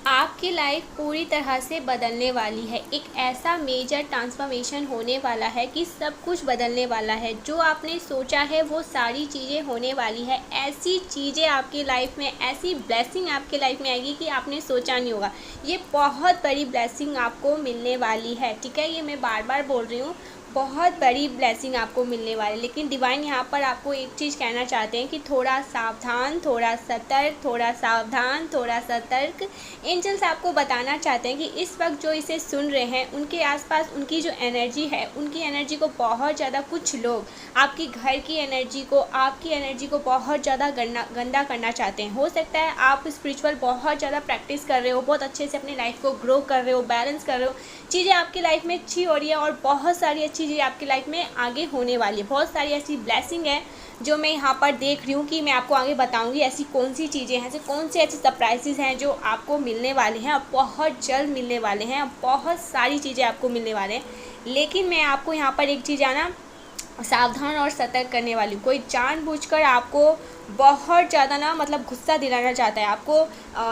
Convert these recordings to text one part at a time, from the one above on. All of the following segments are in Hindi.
आपकी लाइफ पूरी तरह से बदलने वाली है। एक ऐसा मेजर ट्रांसफॉर्मेशन होने वाला है कि सब कुछ बदलने वाला है। जो आपने सोचा है वो सारी चीज़ें होने वाली है। ऐसी चीज़ें आपकी लाइफ में, ऐसी ब्लेसिंग आपकी लाइफ में आएगी कि आपने सोचा नहीं होगा। ये बहुत बड़ी ब्लेसिंग आपको मिलने वाली है, ठीक है। ये मैं बार बार बोल रही हूँ, बहुत बड़ी ब्लेसिंग आपको मिलने वाली है। लेकिन डिवाइन यहाँ पर आपको एक चीज़ कहना चाहते हैं कि थोड़ा सावधान, थोड़ा सतर्क, थोड़ा सावधान, थोड़ा सतर्क। एंजल्स आपको बताना चाहते हैं कि इस वक्त जो इसे सुन रहे हैं उनके आसपास उनकी जो एनर्जी है, उनकी एनर्जी को बहुत ज़्यादा, कुछ लोग आपकी घर की एनर्जी को, आपकी एनर्जी को बहुत ज़्यादा गंदा करना चाहते हैं। हो सकता है आप स्पिरिचुअल बहुत ज़्यादा प्रैक्टिस कर रहे हो, बहुत अच्छे से अपनी लाइफ को ग्रो कर रहे हो, बैलेंस कर रहे हो, चीज़ें आपकी लाइफ में अच्छी हो रही है और बहुत सारी अच्छी चीज़ें आपकी लाइफ में आगे होने वाली है। बहुत सारी ऐसी ब्लेसिंग है जो मैं यहाँ पर देख रही हूँ कि मैं आपको आगे बताऊँगी ऐसी कौन सी चीज़ें हैं, ऐसे कौन से ऐसे सरप्राइजेस हैं जो आपको मिलने वाले हैं और बहुत जल्द मिलने वाले हैं। बहुत सारी चीज़ें आपको मिलने वाले हैं, लेकिन मैं आपको यहाँ पर एक चीज़ आना सावधान और सतर्क करने वाली हूँ। कोई जानबूझकर आपको बहुत ज़्यादा ना मतलब गुस्सा दिलाना चाहता है, आपको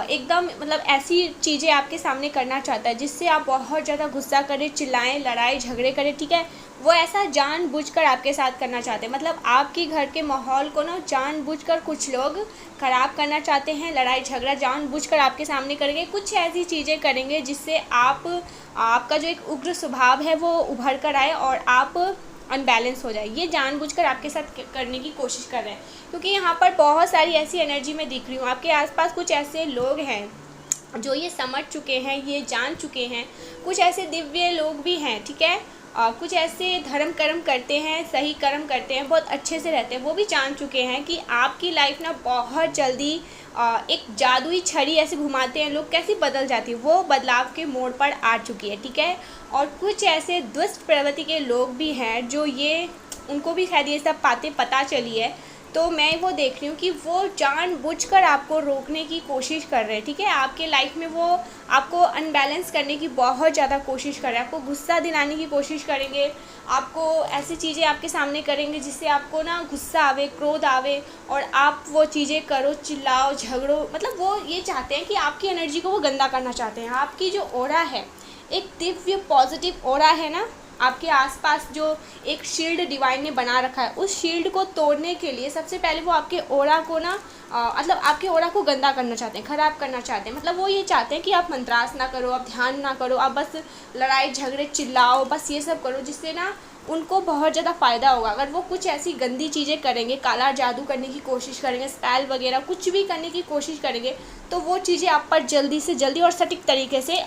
एकदम मतलब ऐसी चीज़ें आपके सामने करना चाहता है जिससे आप बहुत ज़्यादा गुस्सा करें, चिल्लाएं, लड़ाई झगड़े करें, ठीक है। वो ऐसा जानबूझकर आपके साथ करना चाहते हैं, मतलब आपके घर के माहौल को ना जानबूझकर कुछ लोग ख़राब करना चाहते हैं। लड़ाई झगड़ा जानबूझकर आपके सामने करेंगे, कुछ ऐसी चीज़ें करेंगे जिससे आपका जो एक उग्र स्वभाव है वो उभर कर आए और आप अनबैलेंस हो जाए। ये जानबूझकर आपके साथ करने की कोशिश कर रहे हैं, क्योंकि यहाँ पर बहुत सारी ऐसी एनर्जी मैं दिख रही हूँ। आपके आसपास कुछ ऐसे लोग हैं जो ये समझ चुके हैं, ये जान चुके हैं। कुछ ऐसे दिव्य लोग भी हैं, ठीक है। कुछ ऐसे धर्म कर्म करते हैं, सही कर्म करते हैं, बहुत अच्छे से रहते हैं। वो भी जान चुके हैं कि आपकी लाइफ ना बहुत जल्दी एक जादुई छड़ी ऐसे घुमाते हैं लोग, कैसी बदल जाती है, वो बदलाव के मोड़ पर आ चुकी है, ठीक है। और कुछ ऐसे दुष्ट प्रवृत्ति के लोग भी हैं जो ये, उनको भी शायद ये सब बातें पता चली है, तो मैं वो देख रही हूँ कि वो जानबूझकर आपको रोकने की कोशिश कर रहे हैं, ठीक है। आपके लाइफ में वो आपको अनबैलेंस करने की बहुत ज़्यादा कोशिश कर रहे हैं, आपको गुस्सा दिलाने की कोशिश करेंगे, आपको ऐसी चीज़ें आपके सामने करेंगे जिससे आपको ना गुस्सा आवे, क्रोध आवे और आप वो चीज़ें करो, चिल्लाओ, झगड़ो। मतलब वो ये चाहते हैं कि आपकी एनर्जी को वो गंदा करना चाहते हैं। आपकी जो ऑरा है, एक दिव्य पॉजिटिव ऑरा है ना, आपके आसपास जो एक शील्ड डिवाइन ने बना रखा है, उस शील्ड को तोड़ने के लिए सबसे पहले वो आपके ऑरा को ना मतलब आपके ऑरा को गंदा करना चाहते हैं, ख़राब करना चाहते हैं। मतलब वो ये चाहते हैं कि आप मंत्रास ना करो, आप ध्यान ना करो, आप बस लड़ाई झगड़े चिल्लाओ, बस ये सब करो जिससे ना उनको बहुत ज़्यादा फ़ायदा होगा। अगर वो कुछ ऐसी गंदी चीज़ें करेंगे, काला जादू करने की कोशिश करेंगे, स्पेल वगैरह कुछ भी करने की कोशिश करेंगे, तो वो चीज़ें आप पर जल्दी से जल्दी और सटीक तरीके से,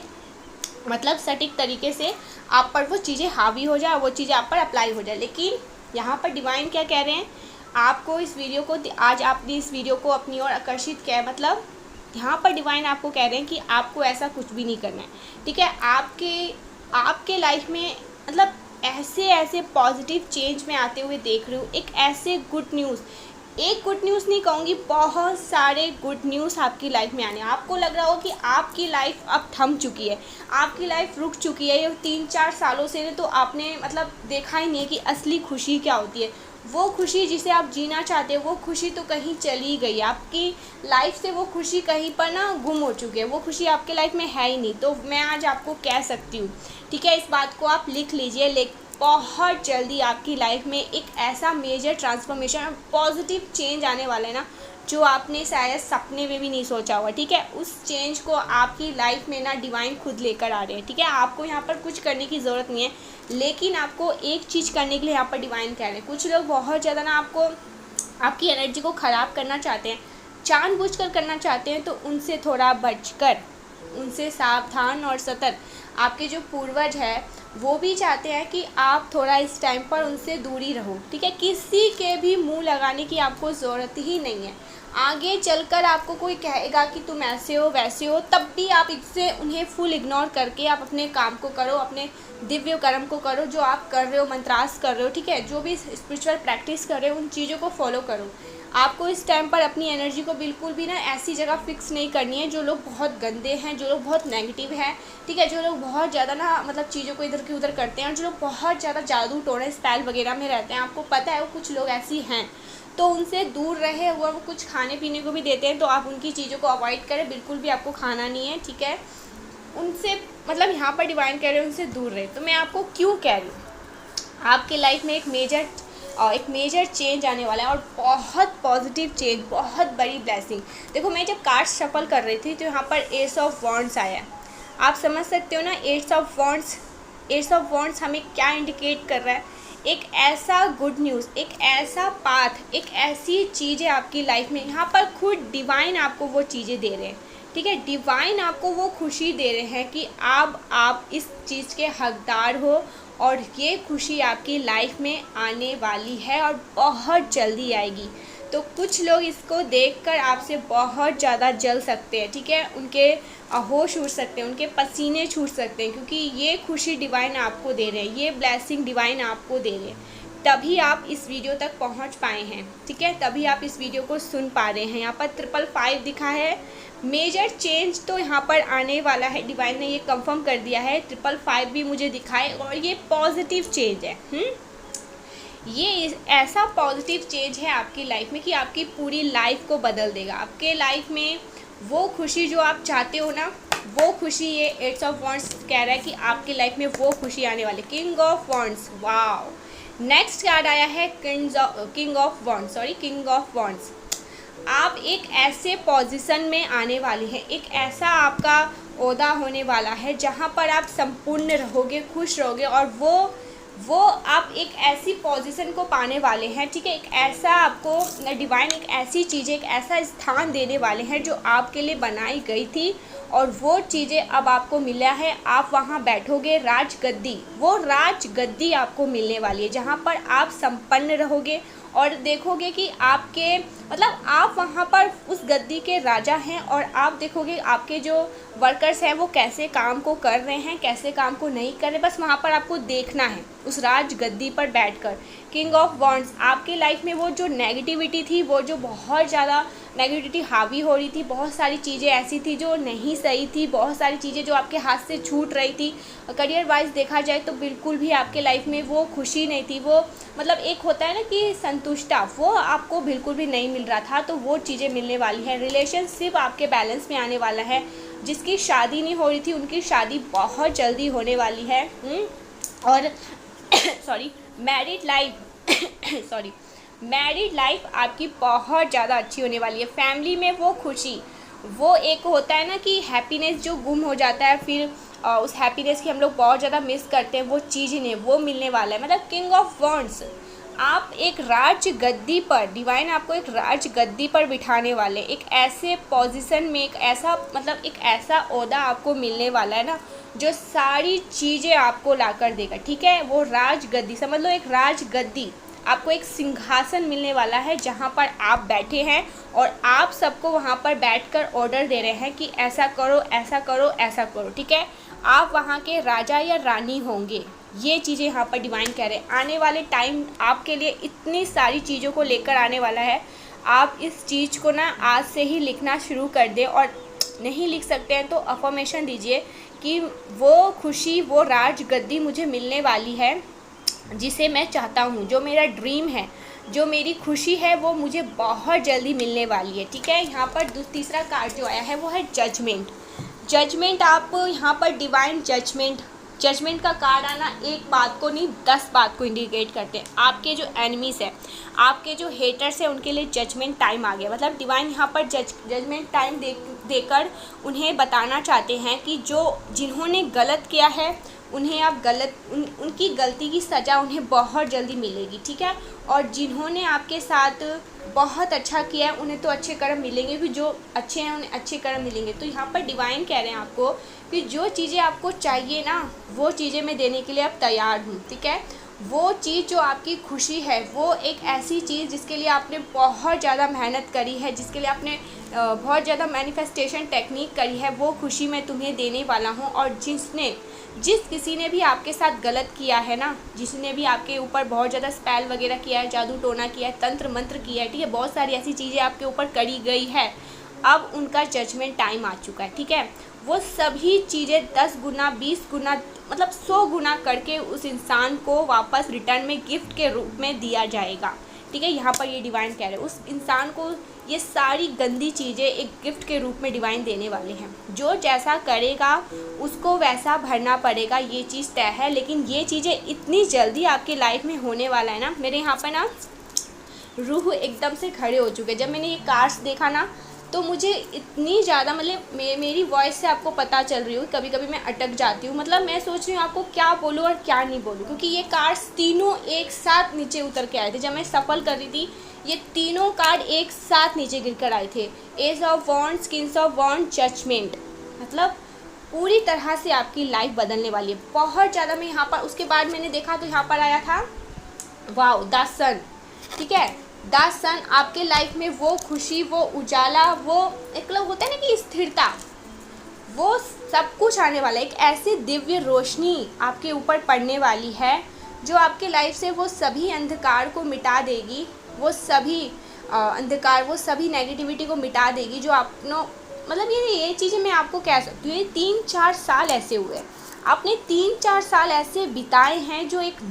मतलब सटीक तरीके से आप पर वो चीज़ें हावी हो जाए, वो चीज़ें आप पर अप्लाई हो जाए। लेकिन यहाँ पर डिवाइन क्या कह रहे हैं, आपको इस वीडियो को, आज आपने इस वीडियो को अपनी ओर आकर्षित किया है, मतलब यहाँ पर डिवाइन आपको कह रहे हैं कि आपको ऐसा कुछ भी नहीं करना है, ठीक है। आपके लाइफ में मतलब ऐसे ऐसे पॉजिटिव चेंज में आते हुए देख रही हूँ। एक ऐसे गुड न्यूज़, एक गुड न्यूज़ नहीं कहूँगी, बहुत सारे गुड न्यूज़ आपकी लाइफ में आने। आपको लग रहा हो कि आपकी लाइफ अब थम चुकी है, आपकी लाइफ रुक चुकी है, ये 3-4 सालों से तो आपने मतलब देखा ही नहीं है कि असली खुशी क्या होती है। वो खुशी जिसे आप जीना चाहते हो, वो खुशी तो कहीं चली गई, आपकी लाइफ से वो खुशी कहीं पर ना गुम हो चुकी है, वो खुशी आपके लाइफ में है ही नहीं। तो मैं आज आपको कह सकती हूँ, ठीक है, इस बात को आप लिख लीजिए, बहुत जल्दी आपकी लाइफ में एक ऐसा मेजर ट्रांसफॉर्मेशन और पॉजिटिव चेंज आने वाला है ना, जो आपने शायद सपने में भी नहीं सोचा होगा, ठीक है। उस चेंज को आपकी लाइफ में ना डिवाइन खुद लेकर आ रहे हैं, ठीक है। आपको यहाँ पर कुछ करने की ज़रूरत नहीं है, लेकिन आपको एक चीज़ करने के लिए यहाँ पर डिवाइन कह रहे हैं। कुछ लोग बहुत ज़्यादा ना आपको, आपकी एनर्जी को ख़राब करना चाहते हैं, जानबूझकर करना चाहते हैं, तो उनसे थोड़ा बचकर, उनसे सावधान और सतर्क। आपके जो पूर्वज है वो भी चाहते हैं कि आप थोड़ा इस टाइम पर उनसे दूरी रहो, ठीक है। किसी के भी मुंह लगाने की आपको ज़रूरत ही नहीं है। आगे चलकर आपको कोई कहेगा कि तुम ऐसे हो वैसे हो, तब भी आप इससे उन्हें फुल इग्नोर करके आप अपने काम को करो, अपने दिव्य कर्म को करो, जो आप कर रहे हो, मंत्रास कर रहे हो, ठीक है, जो भी स्पिरिचुअल प्रैक्टिस कर रहे हो, उन चीज़ों को फॉलो करो। आपको इस टाइम पर अपनी एनर्जी को बिल्कुल भी ना ऐसी जगह फिक्स नहीं करनी है जो लोग बहुत गंदे हैं, जो लोग बहुत नेगेटिव हैं, ठीक है, जो लोग बहुत ज़्यादा ना मतलब चीज़ों को इधर की उधर करते हैं, और जो लोग बहुत ज़्यादा जादू टोने स्पेल वगैरह में रहते हैं। आपको पता है वो कुछ लोग ऐसी हैं तो उनसे दूर रहे। वो कुछ खाने पीने को भी देते हैं तो आप उनकी चीज़ों को अवॉइड करें, बिल्कुल भी आपको खाना नहीं है, ठीक है। उनसे मतलब यहाँ पर डिवाइन कह रहे हैं उनसे दूर रहे। तो मैं आपको क्यों कह रही हूँ, आपके लाइफ में एक मेजर चेंज आने वाला है और बहुत पॉजिटिव चेंज, बहुत बड़ी ब्लेसिंग। देखो मैं जब कार्ड शफल कर रही थी तो यहाँ पर एस ऑफ वॉन्ड्स आया। आप समझ सकते हो ना, एस ऑफ वॉन्ड्स हमें क्या इंडिकेट कर रहा है, एक ऐसा गुड न्यूज़, एक ऐसा पाथ, एक ऐसी चीज़ है आपकी लाइफ में। यहाँ पर खुद डिवाइन आपको वो चीज़ें दे रहे हैं, ठीक है। डिवाइन आपको वो खुशी दे रहे हैं कि आप इस चीज़ के हकदार हो और ये खुशी आपकी लाइफ में आने वाली है और बहुत जल्दी आएगी। तो कुछ लोग इसको देखकर आपसे बहुत ज़्यादा जल सकते हैं, ठीक है। उनके होश उड़ सकते हैं, उनके पसीने छूट सकते हैं, क्योंकि ये खुशी डिवाइन आपको दे रहे हैं, ये ब्लेसिंग डिवाइन आपको दे रहे हैं। तभी आप इस वीडियो तक पहुंच पाए हैं, ठीक है, तभी आप इस वीडियो को सुन पा रहे हैं। यहाँ पर 555 दिखा है, मेजर चेंज तो यहाँ पर आने वाला है, डिवाइन ने ये कंफर्म कर दिया है। 555 भी मुझे दिखाए और ये पॉजिटिव चेंज है। ये ऐसा पॉजिटिव चेंज है आपकी लाइफ में कि आपकी पूरी लाइफ को बदल देगा। आपके लाइफ में वो खुशी जो आप चाहते हो ना, वो खुशी ये 8 ऑफ वॉन्ड्स कह रहा है कि आपकी लाइफ में वो खुशी आने वाली। King of wands, wow. Next card आया है किंग ऑफ वॉन्ड्स। आप एक ऐसे पोजीशन में आने वाले हैं, एक ऐसा आपका ओहदा होने वाला है जहां पर आप संपूर्ण रहोगे, खुश रहोगे और वो आप एक ऐसी पोजीशन को पाने वाले हैं, ठीक है। एक ऐसा आपको डिवाइन एक ऐसी चीज़ें, एक ऐसा स्थान देने वाले हैं जो आपके लिए बनाई गई थी और वो चीज़ें अब आपको मिला है। आप वहाँ बैठोगे, राजगद्दी, वो राजगद्दी आपको मिलने वाली है जहाँ पर आप संपन्न रहोगे और देखोगे कि आपके मतलब आप वहाँ पर उस गद्दी के राजा हैं और आप देखोगे आपके जो वर्कर्स हैं वो कैसे काम को कर रहे हैं, कैसे काम को नहीं कर रहे, बस वहाँ पर आपको देखना है उस राज गद्दी पर बैठकर। किंग ऑफ वॉन्ड्स, आपकी लाइफ में वो जो नेगेटिविटी थी, वो जो बहुत ज़्यादा नेगेटिविटी हावी हो रही थी, बहुत सारी चीज़ें ऐसी थी जो नहीं सही थी, बहुत सारी चीज़ें जो आपके हाथ से छूट रही थी। करियर वाइज देखा जाए तो बिल्कुल भी आपके लाइफ में वो खुशी नहीं थी, वो मतलब एक होता है ना कि संतुष्टता, वो आपको बिल्कुल भी नहीं मिल रहा था, तो वो चीज़ें मिलने वाली है। रिलेशनशिप आपके बैलेंस में आने वाला है। जिसकी शादी नहीं हो रही थी उनकी शादी बहुत जल्दी होने वाली है। और मैरिड लाइफ आपकी बहुत ज़्यादा अच्छी होने वाली है। फैमिली में वो खुशी, वो एक होता है ना कि हैप्पीनेस जो गुम हो जाता है, फिर उस हैप्पीनेस की हम लोग बहुत ज़्यादा मिस करते हैं, वो चीज़ नहीं, वो मिलने वाला है। मतलब किंग ऑफ वॉन्ड्स, आप एक राज गद्दी पर, डिवाइन आपको एक राज गद्दी पर बिठाने वाले, एक ऐसे पोजीशन में, एक ऐसा ओहदा आपको मिलने वाला है ना जो सारी चीज़ें आपको लाकर देगा, ठीक है। वो राज गद्दी समझ लो, एक राज गद्दी, आपको एक सिंहासन मिलने वाला है जहाँ पर आप बैठे हैं और आप सबको वहाँ पर बैठकर ऑर्डर दे रहे हैं कि ऐसा करो, ऐसा करो, ऐसा करो, ठीक है। आप वहाँ के राजा या रानी होंगे, ये चीज़ें यहाँ पर डिवाइन कह रहे हैं। आने वाले टाइम आपके लिए इतनी सारी चीज़ों को लेकर आने वाला है। आप इस चीज़ को ना आज से ही लिखना शुरू कर दें, और नहीं लिख सकते हैं तो अफर्मेशन दीजिए कि वो खुशी, वो राज गद्दी मुझे मिलने वाली है जिसे मैं चाहता हूँ, जो मेरा ड्रीम है, जो मेरी खुशी है, वो मुझे बहुत जल्दी मिलने वाली है, ठीक है। यहाँ पर तीसरा कार्ड जो आया है वो है जजमेंट। आप यहाँ पर डिवाइन जजमेंट का कार्ड आना एक बात को नहीं 10 बात को इंडिकेट करते हैं। आपके जो एनिमीज़ हैं, आपके जो हेटर्स हैं, उनके लिए जजमेंट टाइम आ गया। मतलब डिवाइन यहाँ पर जजमेंट टाइम देकर उन्हें बताना चाहते हैं कि जिन्होंने गलत किया है उन्हें आप उनकी गलती की सज़ा उन्हें बहुत जल्दी मिलेगी, ठीक है। और जिन्होंने आपके साथ बहुत अच्छा किया है उन्हें तो अच्छे कर्म मिलेंगे, कि जो अच्छे हैं उन्हें अच्छे कर्म मिलेंगे। तो यहाँ पर डिवाइन कह रहे हैं आपको कि जो चीज़ें आपको चाहिए ना, वो चीज़ें मैं देने के लिए अब तैयार हूँ, ठीक है। वो चीज़ जो आपकी खुशी है, वो एक ऐसी चीज़ जिसके लिए आपने बहुत ज़्यादा मेहनत करी है, जिसके लिए आपने बहुत ज़्यादा मैनिफेस्टेशन टेक्निक करी है, वो खुशी मैं तुम्हें देने वाला हूँ। और जिस किसी ने भी आपके साथ गलत किया है ना, जिसने भी आपके ऊपर बहुत ज़्यादा स्पेल वगैरह किया है, जादू टोना किया है, तंत्र मंत्र किया है, ठीक है, बहुत सारी ऐसी चीज़ें आपके ऊपर करी गई है, अब उनका जजमेंट टाइम आ चुका है, ठीक है। वो सभी चीज़ें 10 गुना 20 गुना मतलब 100 गुना करके उस इंसान को वापस रिटर्न में गिफ्ट के रूप में दिया जाएगा, ठीक है। यहाँ पर ये डिवाइन कह रहे हैं उस इंसान को ये सारी गंदी चीज़ें एक गिफ्ट के रूप में डिवाइन देने वाले हैं। जो जैसा करेगा उसको वैसा भरना पड़ेगा, ये चीज़ तय है। लेकिन ये चीज़ें इतनी जल्दी आपके लाइफ में होने वाला है ना, मेरे यहाँ पर ना रूह एकदम से खड़े हो चुके। जब मैंने ये कार्ड्स देखा ना तो मुझे इतनी ज़्यादा, मतलब मेरी वॉइस से आपको पता चल रही हो, कभी कभी मैं अटक जाती हूँ। मतलब मैं सोच रही हूँ आपको क्या बोलूँ और क्या नहीं बोलूँ, क्योंकि ये कार्ड्स तीनों एक साथ नीचे उतर के आए थे। जब मैं सफल कर रही थी ये तीनों कार्ड एक साथ नीचे गिर कर आए थे। Ace of wands, kings of wand, judgement. मतलब पूरी तरह से आपकी लाइफ बदलने वाली है, बहुत ज़्यादा। मैं यहाँ पर उसके बाद मैंने देखा तो यहाँ पर आया था वाओ द सन, ठीक है। द सन आपके लाइफ में वो खुशी, वो उजाला, वो एक लोग होता है ना कि स्थिरता, वो सब कुछ आने वाला है। एक ऐसी दिव्य रोशनी आपके ऊपर पड़ने वाली है जो आपके लाइफ से वो सभी अंधकार को मिटा देगी, वो सभी अंधकार, वो सभी नेगेटिविटी को मिटा देगी जो आपने, मतलब ये चीज़ें मैं आपको कह सकती हूँ। ये 3-4 साल ऐसे हुए, आपने 3-4 साल ऐसे बिताए हैं जो एक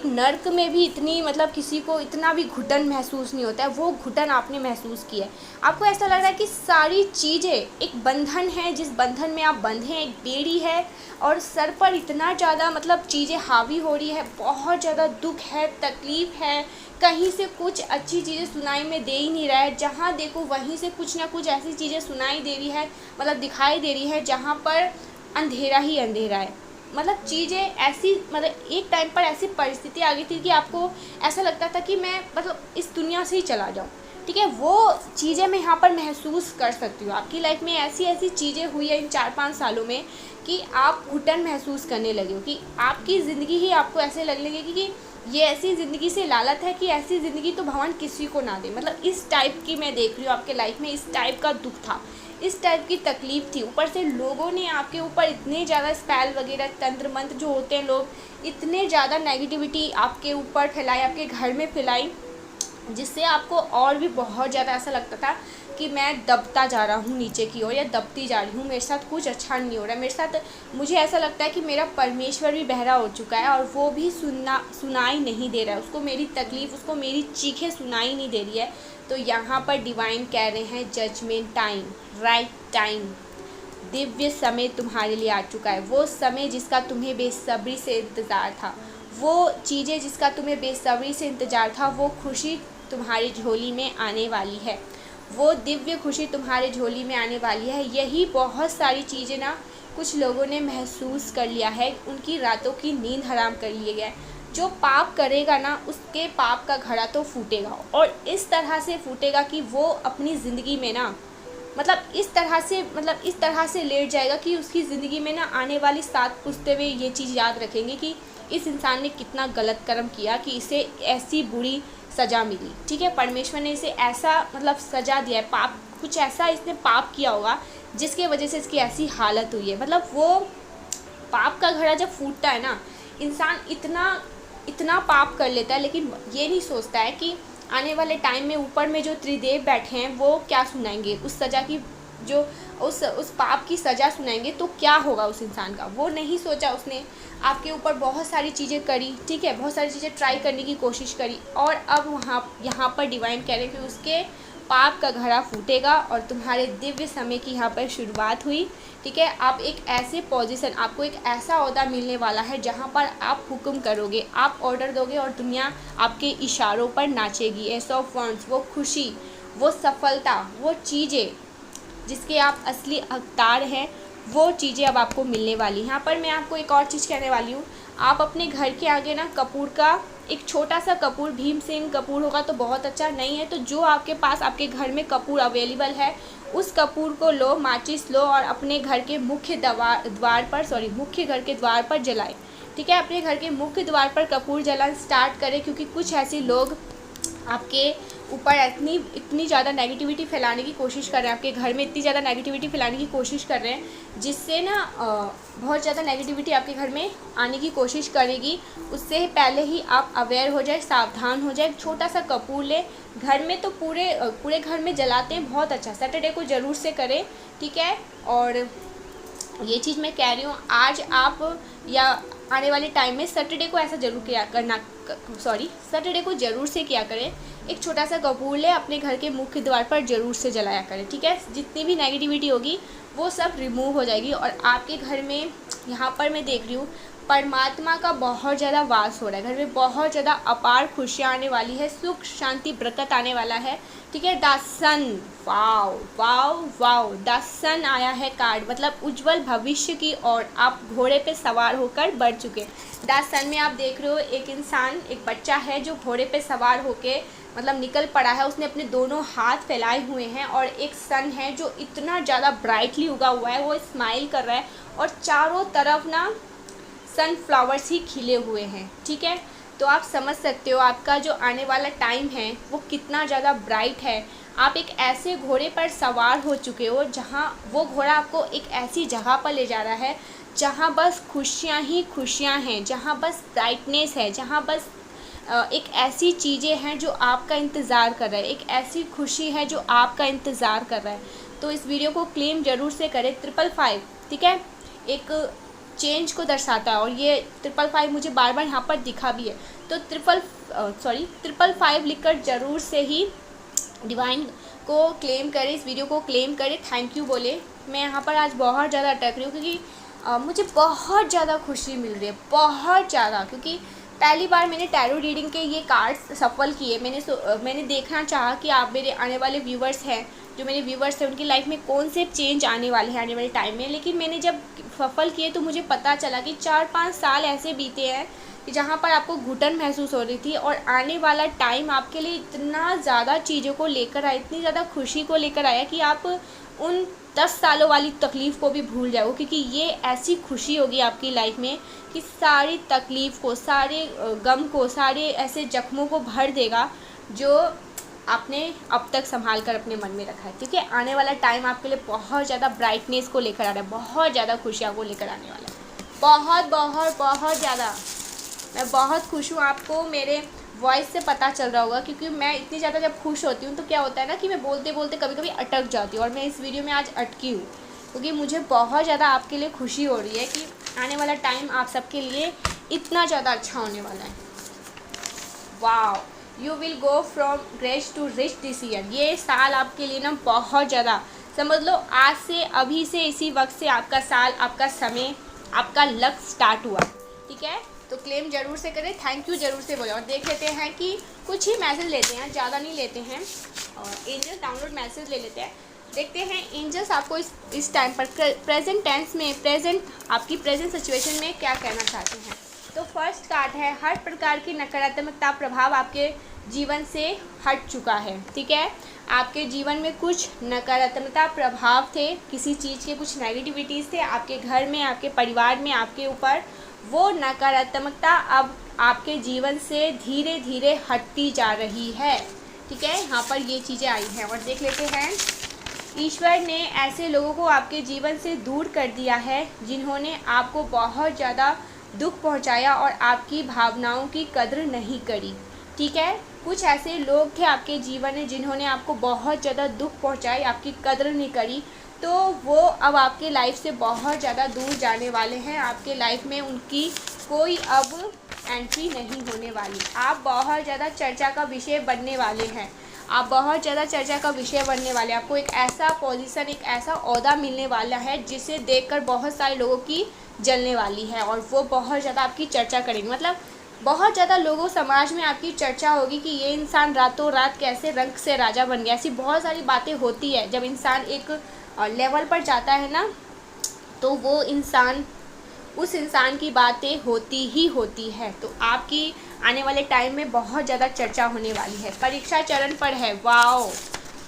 नर्क में भी इतनी, मतलब किसी को इतना भी घुटन महसूस नहीं होता है, वो घुटन आपने महसूस किया है। आपको ऐसा लग रहा है कि सारी चीज़ें एक बंधन है, जिस बंधन में आप बंधे हैं, एक बेड़ी है और सर पर इतना ज़्यादा मतलब चीज़ें हावी हो रही है, बहुत ज़्यादा दुख है, तकलीफ़ है, कहीं से कुछ अच्छी चीज़ें सुनाई में दे ही नहीं रहा है। जहाँ देखो वहीं से कुछ ना कुछ ऐसी चीज़ें सुनाई दे रही है, मतलब दिखाई दे रही है जहाँ पर अंधेरा ही अंधेरा है। मतलब चीज़ें ऐसी, मतलब एक टाइम पर ऐसी परिस्थिति आ गई थी कि आपको ऐसा लगता था कि मैं मतलब इस दुनिया से ही चला जाऊँ, ठीक है। वो चीज़ें मैं यहाँ पर महसूस कर सकती हूँ। आपकी लाइफ में ऐसी ऐसी चीज़ें हुई है इन 4-5 सालों में कि आप घुटन महसूस करने लगे हो, कि आपकी ज़िंदगी ही आपको ऐसे लगने लगी कि ये ऐसी ज़िंदगी से लालच है कि ऐसी ज़िंदगी तो भगवान किसी को ना दे। मतलब इस टाइप की मैं देख रही हूँ आपके लाइफ में, इस टाइप का दुख था, इस टाइप की तकलीफ़ थी। ऊपर से लोगों ने आपके ऊपर इतने ज़्यादा स्पेल वगैरह, तंत्र मंत्र जो होते हैं, लोग इतने ज़्यादा नेगेटिविटी आपके ऊपर फैलाई, आपके घर में फैलाई, जिससे आपको और भी बहुत ज़्यादा ऐसा लगता था कि मैं दबता जा रहा हूँ नीचे की ओर, या दबती जा रही हूँ, मेरे साथ कुछ अच्छा नहीं हो रहा है। मेरे साथ, मुझे ऐसा लगता है कि मेरा परमेश्वर भी बहरा हो चुका है और वो भी सुनाई नहीं दे रहा है, उसको मेरी तकलीफ़, उसको मेरी चीखें सुनाई नहीं दे रही है। तो यहाँ पर डिवाइन कह रहे हैं judgement time, right time, Divya समय तुम्हारे लिए आ चुका है। वो समय जिसका तुम्हें बेसब्री से इंतज़ार था, वो चीज़ें जिसका तुम्हें बेसब्री से इंतज़ार था, वो खुशी तुम्हारी झोली में आने वाली है, वो दिव्य खुशी तुम्हारे झोली में आने वाली है। यही बहुत सारी चीज़ें ना कुछ लोगों ने महसूस कर लिया है, उनकी रातों की नींद हराम कर लिए गए। जो पाप करेगा ना उसके पाप का घड़ा तो फूटेगा, और इस तरह से फूटेगा कि वो अपनी ज़िंदगी में ना इस तरह से लेट जाएगा कि उसकी ज़िंदगी में ना आने वाली 7 पुश्तें वे ये चीज़ याद रखेंगे कि इस इंसान ने कितना गलत कर्म किया कि इसे ऐसी बुरी सज़ा मिली, ठीक है। परमेश्वर ने इसे ऐसा सज़ा दिया है, पाप कुछ ऐसा इसने पाप किया होगा जिसके वजह से इसकी ऐसी हालत हुई है। वो पाप का घड़ा जब फूटता है ना, इंसान इतना पाप कर लेता है, लेकिन ये नहीं सोचता है कि आने वाले टाइम में ऊपर में जो त्रिदेव बैठे हैं वो क्या सुनाएंगे, उस सज़ा की, जो उस पाप की सज़ा सुनाएंगे तो क्या होगा उस इंसान का। वो नहीं सोचा उसने। आपके ऊपर बहुत सारी चीज़ें करी, ठीक है, बहुत सारी चीज़ें ट्राई करने की कोशिश करी, और अब यहाँ पर डिवाइन कह रहे हैं कि उसके पाप का घड़ा फूटेगा और तुम्हारे दिव्य समय की यहाँ पर शुरुआत हुई, ठीक है। आप एक ऐसे पोजीशन, आपको एक ऐसा ओहदा मिलने वाला है जहाँ पर आप हुक्म करोगे, आप ऑर्डर दोगे और दुनिया आपके इशारों पर नाचेगी। एस ऑफ वॉन्ड्स, वो खुशी, वो सफलता, वो चीज़ें जिसके आप असली हकदार हैं, वो चीज़ें अब आपको मिलने वाली हैं। यहाँ पर मैं आपको एक और चीज़ कहने वाली हूँ। आप अपने घर के आगे ना कपूर का एक छोटा सा कपूर, भीमसेन कपूर होगा तो बहुत अच्छा, नहीं है तो जो आपके पास आपके घर में कपूर अवेलेबल है उस कपूर को लो, माचिस लो और अपने घर के मुख्य घर के द्वार पर जलाएं, ठीक है। अपने घर के मुख्य द्वार पर कपूर जलाना स्टार्ट करें, क्योंकि कुछ ऐसे लोग आपके ऊपर इतनी ज़्यादा नेगेटिविटी फैलाने की कोशिश कर रहे हैं, आपके घर में इतनी ज़्यादा नेगेटिविटी फैलाने की कोशिश कर रहे हैं, जिससे ना बहुत ज़्यादा नेगेटिविटी आपके घर में आने की कोशिश करेगी। उससे पहले ही आप अवेयर हो जाए, सावधान हो जाए। छोटा सा कपूर ले, घर में तो पूरे घर में जलाते हैं, बहुत अच्छा, सैटरडे को ज़रूर से करें, ठीक है। और ये चीज़ मैं कह रही हूँ, आज आप या आने वाले टाइम में सैटरडे को ऐसा ज़रूर किया करना, सैटरडे को ज़रूर से किया करें। एक छोटा सा कपूर ले अपने घर के मुख्य द्वार पर ज़रूर से जलाया करें, ठीक है। जितनी भी नेगेटिविटी होगी वो सब रिमूव हो जाएगी और आपके घर में, यहाँ पर मैं देख रही हूँ, परमात्मा का बहुत ज़्यादा वास हो रहा है। घर में बहुत ज़्यादा अपार खुशियाँ आने वाली है, सुख शांति बरकत आने वाला है, ठीक है। The sun, wow wow wow, the sun आया है कार्ड, मतलब उज्जवल भविष्य की ओर आप घोड़े पे सवार होकर बढ़ चुके। द सन में आप देख रहे हो एक इंसान, एक बच्चा है जो घोड़े पे सवार होके मतलब निकल पड़ा है। उसने अपने दोनों हाथ फैलाए हुए हैं और एक सन है जो इतना ज़्यादा ब्राइटली उगा हुआ है, वो स्माइल कर रहा है और चारों तरफ ना सनफ्लावर्स ही खिले हुए हैं, ठीक है। तो आप समझ सकते हो आपका जो आने वाला टाइम है वो कितना ज़्यादा ब्राइट है। आप एक ऐसे घोड़े पर सवार हो चुके हो जहाँ वो घोड़ा आपको एक ऐसी जगह पर ले जा रहा है जहाँ बस खुशियाँ ही खुशियाँ हैं, जहाँ बस ब्राइटनेस है, जहाँ बस एक ऐसी चीज़ें हैं जो आपका इंतज़ार कर रहा है, एक ऐसी खुशी है जो आपका इंतज़ार कर रहा है। तो इस वीडियो को क्लेम ज़रूर से करें। 555, ठीक है, एक चेंज को दर्शाता है और ये 555 मुझे बार बार यहाँ पर दिखा भी है। तो 555 लिखकर ज़रूर से ही डिवाइन को क्लेम करें, इस वीडियो को क्लेम करें, थैंक यू बोले। मैं यहाँ पर आज बहुत ज़्यादा अटक रही हूँ क्योंकि मुझे बहुत ज़्यादा खुशी मिल रही है, बहुत ज़्यादा, क्योंकि पहली बार मैंने टैरो रीडिंग के ये कार्ड्स सफल किए। मैंने देखना चाहा कि आप मेरे आने वाले व्यूवर्स हैं, जो मेरे व्यूवर्स हैं, उनकी लाइफ में कौन से चेंज आने वाले हैं आने वाले टाइम में। लेकिन मैंने जब सफल किए तो मुझे पता चला कि 4-5 साल ऐसे बीते हैं कि जहाँ पर आपको घुटन महसूस हो रही थी और आने वाला टाइम आपके लिए इतना ज़्यादा चीज़ों को लेकर आया, इतनी ज़्यादा खुशी को लेकर आया कि आप उन 10 सालों वाली तकलीफ़ को भी भूल जाओ, क्योंकि ये ऐसी खुशी होगी आपकी लाइफ में कि सारी तकलीफ़ को, सारे गम को, सारे ऐसे जख्मों को भर देगा जो आपने अब तक संभाल कर अपने मन में रखा है, ठीक है। आने वाला टाइम आपके लिए बहुत ज़्यादा ब्राइटनेस को लेकर आ रहा है, बहुत ज़्यादा खुशियाँ को लेकर आने वाला है, बहुत बहुत बहुत ज़्यादा। मैं बहुत खुश हूँ, आपको मेरे वॉइस से पता चल रहा होगा, क्योंकि मैं इतनी ज़्यादा जब खुश होती हूँ तो क्या होता है ना कि मैं बोलते बोलते कभी कभी अटक जाती हूँ, और मैं इस वीडियो में आज अटकी हूँ क्योंकि मुझे बहुत ज़्यादा आपके लिए खुशी हो रही है कि आने वाला टाइम आप सबके लिए इतना ज़्यादा अच्छा होने वाला है। वाह, you will go from grace to rich this year. ये साल आपके लिए ना बहुत ज़्यादा, समझ लो आज से, अभी से, इसी वक्त से आपका साल, आपका समय, आपका लक्ष्य स्टार्ट हुआ, ठीक है। तो क्लेम ज़रूर से करें, थैंक यू ज़रूर से बोले। और देख लेते हैं कि कुछ ही मैसेज लेते हैं, ज़्यादा नहीं लेते हैं, और एंजल डाउनलोड मैसेज ले लेते हैं। देखते हैं एंजल्स आपको इस टाइम पर प्रेजेंट टेंस में, आपकी प्रेजेंट सिचुएशन में क्या कहना चाहते हैं। तो फर्स्ट कार्ड है, हर प्रकार की नकारात्मकता प्रभाव आपके जीवन से हट चुका है, ठीक है। आपके जीवन में कुछ नकारात्मकता प्रभाव थे, किसी चीज़ के कुछ नेगेटिविटीज़ थे आपके घर में, आपके परिवार में, आपके ऊपर। वो नकारात्मकता अब आपके जीवन से धीरे धीरे हटती जा रही है, ठीक है। यहाँ पर ये चीज़ें आई हैं। और देख लेते हैं, ईश्वर ने ऐसे लोगों को आपके जीवन से दूर कर दिया है जिन्होंने आपको बहुत ज़्यादा दुख पहुंचाया और आपकी भावनाओं की कद्र नहीं करी, ठीक है। कुछ ऐसे लोग थे आपके जीवन में जिन्होंने आपको बहुत ज़्यादा दुख पहुंचाई, आपकी कद्र नहीं करी, तो वो अब आपके लाइफ से बहुत ज़्यादा दूर जाने वाले हैं। आपके लाइफ में उनकी कोई अब एंट्री नहीं होने वाली। आप बहुत ज़्यादा चर्चा का विषय बनने वाले हैं, आप बहुत ज़्यादा चर्चा का विषय बनने वाले हैं। आपको एक ऐसा पोजीशन, एक ऐसा ओहदा मिलने वाला है जिसे देखकर बहुत सारे लोगों की जलने वाली है और वो बहुत ज़्यादा आपकी चर्चा करेंगे। मतलब बहुत ज़्यादा लोगों समाज में आपकी चर्चा होगी कि ये इंसान रातों रात कैसे रंग से राजा बन गया। ऐसी बहुत सारी बातें होती है जब इंसान एक लेवल पर जाता है ना, तो वो इंसान, उस इंसान की बातें होती ही होती है। तो आपकी आने वाले टाइम में बहुत ज़्यादा चर्चा होने वाली है। परीक्षा चरण पर है, वाओ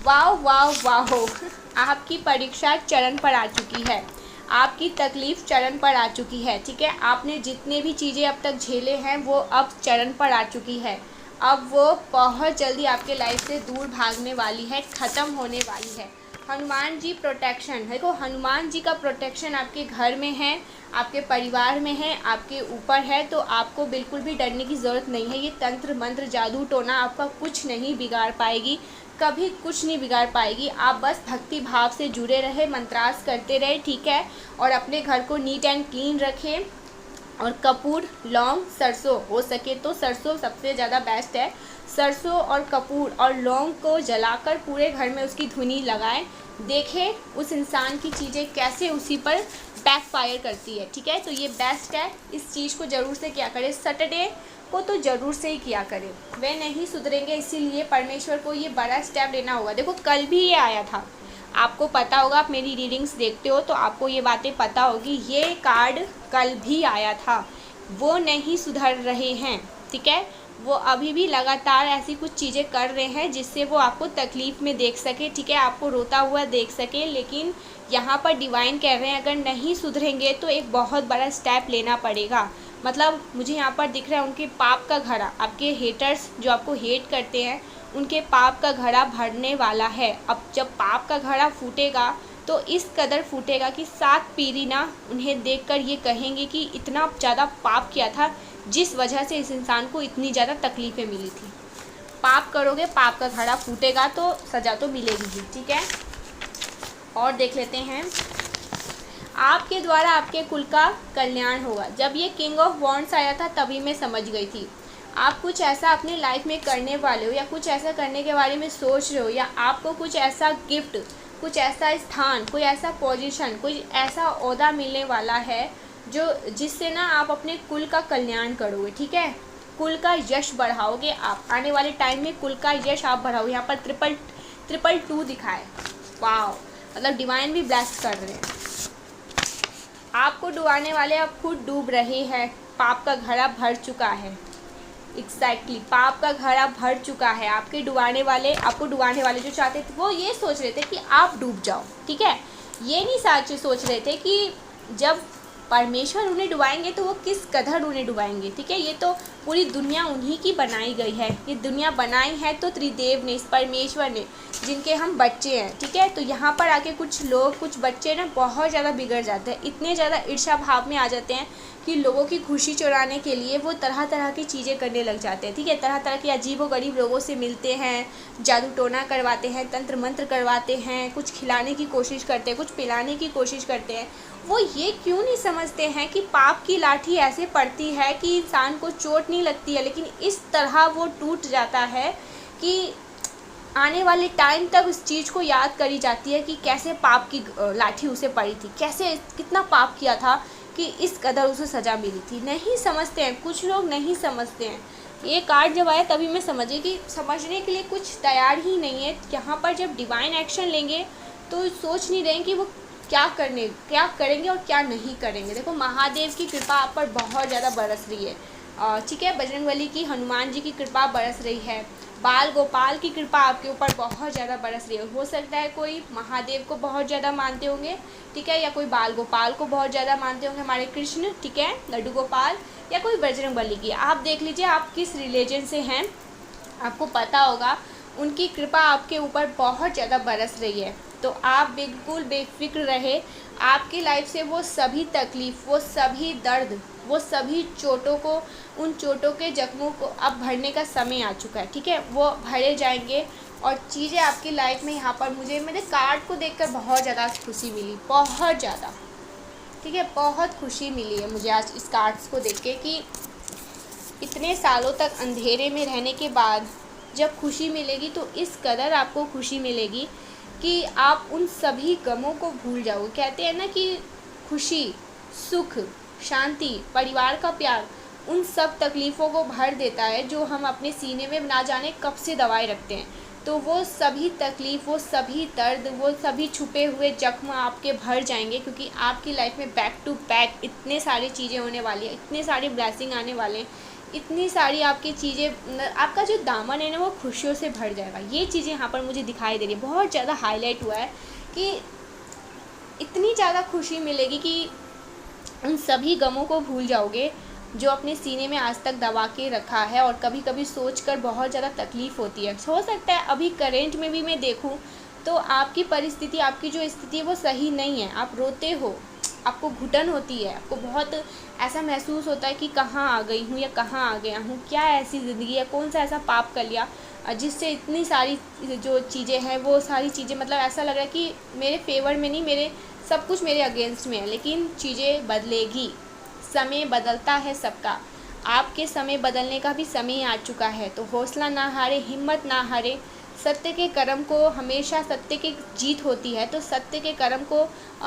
वाओ वाओ वाओ आपकी परीक्षा चरण पर आ चुकी है, आपकी तकलीफ़ चरण पर आ चुकी है, ठीक है। आपने जितने भी चीज़ें अब तक झेले हैं वो अब चरण पर आ चुकी है। अब वो बहुत जल्दी आपके लाइफ से दूर भागने वाली है, ख़त्म होने वाली है। हनुमान जी प्रोटेक्शन, देखो हनुमान जी का प्रोटेक्शन आपके घर में है, आपके परिवार में है, आपके ऊपर है, तो आपको बिल्कुल भी डरने की ज़रूरत नहीं है। ये तंत्र मंत्र जादू टोना आपका कुछ नहीं बिगाड़ पाएगी, कभी कुछ नहीं बिगाड़ पाएगी। आप बस भक्ति भाव से जुड़े रहे, मंत्रास करते रहे, ठीक है। और अपने घर को नीट एंड क्लीन रखें, और कपूर, लौंग, सरसों, हो सके तो सरसों सबसे ज़्यादा बेस्ट है। सरसों और कपूर और लौंग को जलाकर पूरे घर में उसकी धुनी लगाएं। देखें उस इंसान की चीज़ें कैसे उसी पर बैकफायर करती है। ठीक है, तो ये बेस्ट है, इस चीज़ को ज़रूर से क्या करें, सैटरडे को तो ज़रूर से ही किया करें। वे नहीं सुधरेंगे, इसीलिए परमेश्वर को ये बड़ा स्टेप लेना होगा। देखो कल भी ये आया था, आपको पता होगा, आप मेरी रीडिंग्स देखते हो तो आपको ये बातें पता होगी। ये कार्ड कल भी आया था, वो नहीं सुधर रहे हैं। ठीक है, वो अभी भी लगातार ऐसी कुछ चीज़ें कर रहे हैं जिससे वो आपको तकलीफ़ में देख सके। ठीक है, आपको रोता हुआ देख सके, लेकिन यहाँ पर डिवाइन कह रहे हैं अगर नहीं सुधरेंगे तो एक बहुत बड़ा स्टेप लेना पड़ेगा। मतलब मुझे यहाँ पर दिख रहा है उनके पाप का घड़ा, आपके हेटर्स जो आपको हेट करते हैं उनके पाप का घड़ा भरने वाला है। अब जब पाप का घड़ा फूटेगा तो इस कदर फूटेगा कि 7 पीढ़ी ना उन्हें देखकर ये कहेंगे कि इतना ज़्यादा पाप किया था जिस वजह से इस इंसान को इतनी ज़्यादा तकलीफ़ें मिली थी। पाप करोगे, पाप का घड़ा फूटेगा तो सज़ा तो मिलेगी ही। ठीक है, और देख लेते हैं, आपके द्वारा आपके कुल का कल्याण होगा। जब ये किंग ऑफ वॉन्ड्स आया था तभी मैं समझ गई थी आप कुछ ऐसा अपने लाइफ में करने वाले हो, या कुछ ऐसा करने के बारे में सोच रहे हो, या आपको कुछ ऐसा गिफ्ट, कुछ ऐसा स्थान, कोई ऐसा पोजीशन, कोई ऐसा ओहदा मिलने वाला है जो जिससे ना आप अपने कुल का कल्याण करोगे। ठीक है, कुल का यश बढ़ाओगे आप, आने वाले टाइम में कुल का यश आप बढ़ाओगे। यहाँ पर 222 दिखाए, वाह, मतलब डिवाइन भी ब्लेस कर रहे हैं। आपको डुबाने वाले अब खुद डूब रहे हैं, पाप का घड़ा भर चुका है। एग्जैक्टली, पाप का घड़ा भर चुका है। आपके डुबाने वाले, आपको डुबाने वाले जो चाहते थे वो ये सोच रहे थे कि आप डूब जाओ। ठीक है, ये नहीं सोच रहे थे कि जब परमेश्वर उन्हें डुबाएंगे तो वो किस कदर उन्हें डुबाएंगे। ठीक है, ये तो पूरी दुनिया उन्हीं की बनाई गई है, ये दुनिया बनाई है तो त्रिदेव ने, इस परमेश्वर ने, जिनके हम बच्चे हैं। ठीक है, तो यहाँ पर आके कुछ लोग, कुछ बच्चे ना बहुत ज़्यादा बिगड़ जाते हैं, इतने ज़्यादा ईर्ष्या भाव में आ जाते हैं कि लोगों की खुशी चुराने के लिए वो तरह तरह की चीज़ें करने लग जाते हैं। ठीक है, तरह तरह के अजीबोगरीब लोगों से मिलते हैं, जादू टोना करवाते हैं, तंत्र मंत्र करवाते हैं, कुछ खिलाने की कोशिश करते हैं, कुछ पिलाने की कोशिश करते हैं। वो ये क्यों नहीं समझते हैं कि पाप की लाठी ऐसे पड़ती है कि इंसान को चोट नहीं लगती है, लेकिन इस तरह वो टूट जाता है कि आने वाले टाइम तक उस चीज़ को याद करी जाती है कि कैसे पाप की लाठी उसे पड़ी थी, कैसे कितना पाप किया था कि इस कदर उसे सज़ा मिली थी। नहीं समझते हैं, कुछ लोग नहीं समझते हैं। ये कार्ड जब आया तभी मैं समझी कि समझने के लिए कुछ तैयार ही नहीं है। यहाँ पर जब डिवाइन एक्शन लेंगे तो सोच नहीं रहे कि वो क्या करेंगे और क्या नहीं करेंगे। देखो महादेव की कृपा आप पर बहुत ज़्यादा बरस रही है। ठीक है, बजरंगबली की, हनुमान जी की कृपा बरस रही है, बाल गोपाल की कृपा आपके ऊपर बहुत ज़्यादा बरस रही है। हो सकता है कोई महादेव को बहुत ज़्यादा मानते होंगे, ठीक है, या कोई बाल गोपाल को बहुत ज़्यादा मानते होंगे, हमारे कृष्ण, ठीक है, लड्डू गोपाल, या कोई बजरंगबली की। आप देख लीजिए आप किस रिलीजन से हैं, आपको पता होगा उनकी कृपा आपके ऊपर बहुत ज़्यादा बरस रही है। तो आप बिल्कुल बेफिक्र रहे, आपकी लाइफ से वो सभी तकलीफ़, वो सभी दर्द, वो सभी चोटों को, उन चोटों के जख्मों को अब भरने का समय आ चुका है। ठीक है, वो भरे जाएंगे और चीज़ें आपकी लाइफ में, यहाँ पर मुझे मेरे कार्ड को देखकर बहुत ज़्यादा खुशी मिली, बहुत ज़्यादा। ठीक है, बहुत खुशी मिली है मुझे आज इस कार्ड्स को देख के कि इतने सालों तक अंधेरे में रहने के बाद जब खुशी मिलेगी तो इस कदर आपको खुशी मिलेगी कि आप उन सभी गमों को भूल जाओगे। कहते हैं ना कि खुशी, सुख, शांति, परिवार का प्यार उन सब तकलीफ़ों को भर देता है जो हम अपने सीने में ना जाने कब से दबाए रखते हैं। तो वो सभी तकलीफ़, वो सभी दर्द, वो सभी छुपे हुए जख्म आपके भर जाएंगे, क्योंकि आपकी लाइफ में बैक टू बैक इतने सारी चीज़ें होने वाली है, इतने सारे ब्लेसिंग आने वाले हैं, इतनी सारी आपकी चीज़ें, आपका जो दामन है ना वो खुशियों से भर जाएगा। ये चीज़ें यहाँ पर मुझे दिखाई दे रही है, बहुत ज़्यादा हाईलाइट हुआ है कि इतनी ज़्यादा खुशी मिलेगी कि उन सभी गमों को भूल जाओगे जो अपने सीने में आज तक दबा के रखा है, और कभी कभी सोचकर बहुत ज़्यादा तकलीफ़ होती है। हो सकता है अभी करेंट में भी मैं देखूं तो आपकी परिस्थिति, आपकी जो स्थिति है वो सही नहीं है, आप रोते हो, आपको घुटन होती है, आपको बहुत ऐसा महसूस होता है कि कहाँ आ गई हूँ या कहाँ आ गया हूँ, क्या ऐसी ज़िंदगी है, कौन सा ऐसा पाप कर लिया जिससे इतनी सारी जो चीज़ें हैं वो सारी चीज़ें, मतलब ऐसा लग रहा है कि मेरे फेवर में नहीं, मेरे सब कुछ मेरे अगेंस्ट में है। लेकिन चीज़ें बदलेगी, समय बदलता है सबका, आपके समय बदलने का भी समय आ चुका है। तो हौसला ना हारे, हिम्मत ना हारे, सत्य के कर्म को, हमेशा सत्य की जीत होती है। तो सत्य के कर्म को,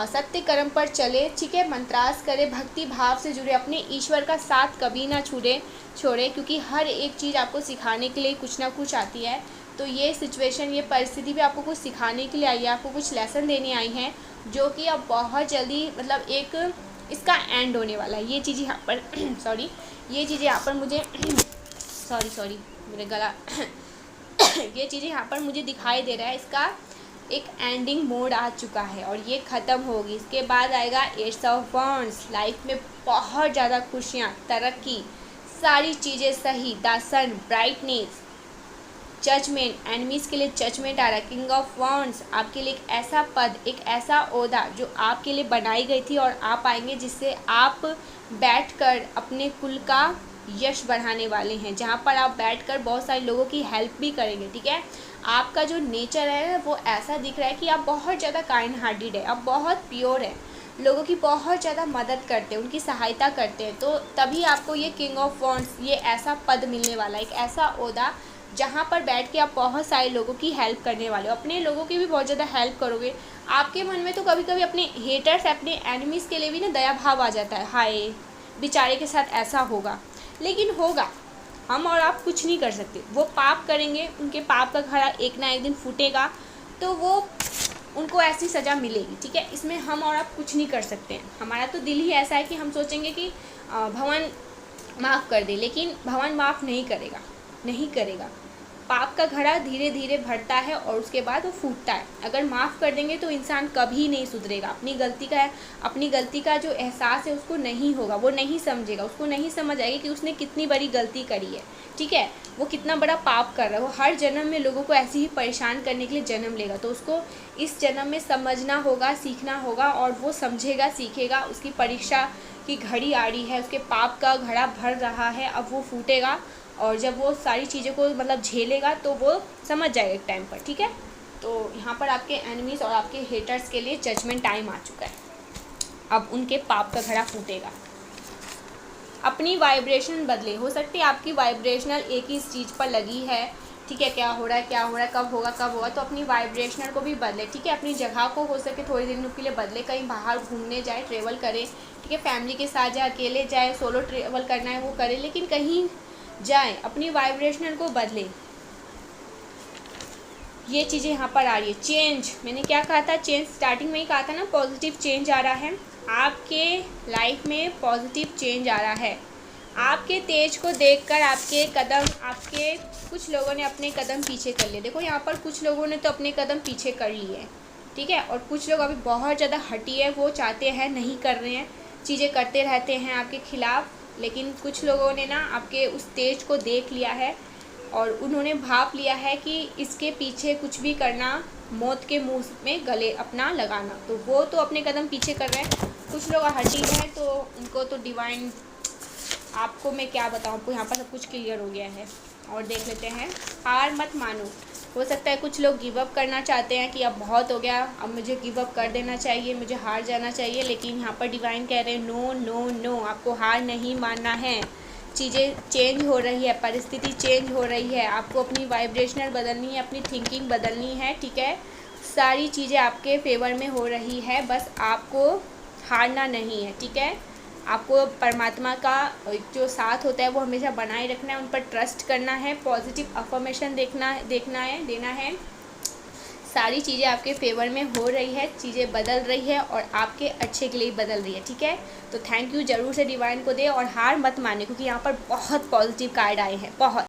सत्य कर्म पर चले, ठीक है, मंत्रास करे, भक्ति भाव से जुड़े, अपने ईश्वर का साथ कभी ना छोड़े, क्योंकि हर एक चीज़ आपको सिखाने के लिए कुछ ना कुछ आती है। तो ये सिचुएशन, ये परिस्थिति भी आपको कुछ सिखाने के लिए आई है, आपको कुछ लेसन देने आई हैं, जो कि अब बहुत जल्दी मतलब एक इसका एंड होने वाला है। ये चीज़ यहाँ पर सॉरी, ये चीज़ यहाँ पर मुझे सॉरी मेरे गला ये चीज़ें यहाँ पर मुझे दिखाई दे रहा है, इसका एक एंडिंग मोड आ चुका है और ये ख़त्म होगी। इसके बाद आएगा एट्स ऑफ वॉन्ड्स। लाइफ में बहुत ज़्यादा खुशियाँ, तरक्की, सारी चीज़ें सही, the sun, brightness, judgement, enemies के लिए जजमेंट आ रहा है। किंग ऑफ वॉन्ड्स, आपके लिए एक ऐसा पद, एक ऐसा ओहदा जो आपके लिए बनाई गई थी और आप पाएंगे, जिससे आप बैठकर अपने कुल का यश बढ़ाने वाले हैं, जहाँ पर आप बैठकर बहुत सारे लोगों की हेल्प भी करेंगे, ठीक है। आपका जो नेचर है वो ऐसा दिख रहा है कि आप बहुत ज़्यादा काइंड हार्टेड है, आप बहुत प्योर है, लोगों की बहुत ज़्यादा मदद करते हैं, उनकी सहायता करते हैं। तो तभी आपको ये किंग ऑफ वॉन्ड्स, ये ऐसा पद मिलने वाला है, एक ऐसा ओहदा जहाँ पर बैठ के आप बहुत सारे लोगों की हेल्प करने वाले हो, अपने लोगों की भी बहुत ज़्यादा हेल्प करोगे। आपके मन में तो कभी कभी अपने हेटर्स, अपने एनिमीज़ के लिए भी ना दया भाव आ जाता है, हाय बेचारे के साथ ऐसा होगा, लेकिन होगा, हम और आप कुछ नहीं कर सकते। वो पाप करेंगे, उनके पाप का घड़ा एक ना एक दिन फूटेगा, तो वो उनको ऐसी सज़ा मिलेगी, ठीक है। इसमें हम और आप कुछ नहीं कर सकते हैं। हमारा तो दिल ही ऐसा है कि हम सोचेंगे कि भगवान माफ़ कर दे, लेकिन भगवान माफ़ नहीं करेगा। पाप का घड़ा धीरे धीरे भरता है और उसके बाद वो फूटता है। अगर माफ़ कर देंगे तो इंसान कभी नहीं सुधरेगा, अपनी गलती का जो एहसास है उसको नहीं होगा, वो नहीं समझेगा, उसको नहीं समझ आएगी कि उसने कितनी बड़ी गलती करी है, ठीक है, वो कितना बड़ा पाप कर रहा है। वो हर जन्म में लोगों को ऐसे ही परेशान करने के लिए जन्म लेगा, तो उसको इस जन्म में समझना होगा, सीखना होगा, और वो समझेगा, सीखेगा। उसकी परीक्षा की घड़ी आ रही है, उसके पाप का घड़ा भर रहा है, अब वो फूटेगा, और जब वो सारी चीज़ों को मतलब झेलेगा तो वो समझ जाएगा एक टाइम पर, ठीक है। तो यहाँ पर आपके एनिमीज़ और आपके हेटर्स के लिए जजमेंट टाइम आ चुका है, अब उनके पाप का घड़ा फूटेगा। अपनी वाइब्रेशन बदले, हो सकती है आपकी वाइब्रेशनल एक ही चीज़ पर लगी है, ठीक है, क्या हो रहा है, कब होगा, तो अपनी वाइब्रेशनल को भी बदले, ठीक है। अपनी जगह को हो सके थोड़ी दिनों के लिए बदले, कहीं बाहर घूमने जाए, ट्रेवल करें, ठीक है, फैमिली के साथ जाए, अकेले जाए, सोलो ट्रेवल करना है वो करें, लेकिन कहीं जाए, अपनी वाइब्रेशनल को बदले। ये चीज़ें यहाँ पर आ रही है। चेंज, मैंने क्या कहा था, चेंज स्टार्टिंग में ही कहा था ना, पॉजिटिव चेंज आ रहा है आपके लाइफ में, पॉजिटिव चेंज आ रहा है। आपके तेज को देखकर आपके कुछ लोगों ने अपने कदम पीछे कर लिए। देखो यहाँ पर कुछ लोगों ने तो अपने कदम पीछे कर लिए, ठीक है, और कुछ लोग अभी बहुत ज़्यादा हटी है, वो चाहते हैं, नहीं कर रहे हैं, चीज़ें करते रहते हैं आपके खिलाफ़। लेकिन कुछ लोगों ने ना आपके उस तेज को देख लिया है और उन्होंने भाप लिया है कि इसके पीछे कुछ भी करना, मौत के मुंह में गले अपना लगाना, तो वो तो अपने कदम पीछे कर रहे हैं। कुछ लोग हटी हैं, तो उनको तो डिवाइन, आपको मैं क्या बताऊँ, आपको यहाँ पर सब कुछ क्लियर हो गया है। और देख लेते हैं, हार मत मानो। हो सकता है कुछ लोग गिव अप करना चाहते हैं कि अब बहुत हो गया, अब मुझे गिव अप कर देना चाहिए, मुझे हार जाना चाहिए, लेकिन यहाँ पर डिवाइन कह रहे हैं नो नो नो, आपको हार नहीं मानना है। चीज़ें चेंज हो रही है, परिस्थिति चेंज हो रही है, आपको अपनी वाइब्रेशनल बदलनी है, अपनी थिंकिंग बदलनी है, ठीक है। सारी चीज़ें आपके फेवर में हो रही है, बस आपको हारना नहीं है, ठीक है। आपको परमात्मा का जो साथ होता है वो हमेशा बनाए रखना है, उन पर ट्रस्ट करना है, पॉजिटिव अफर्मेशन देना है। सारी चीज़ें आपके फेवर में हो रही है, चीज़ें बदल रही है और आपके अच्छे के लिए बदल रही है, ठीक है। तो थैंक यू ज़रूर से डिवाइन को दे, और हार मत माने, क्योंकि यहाँ पर बहुत पॉजिटिव कार्ड आए हैं, बहुत।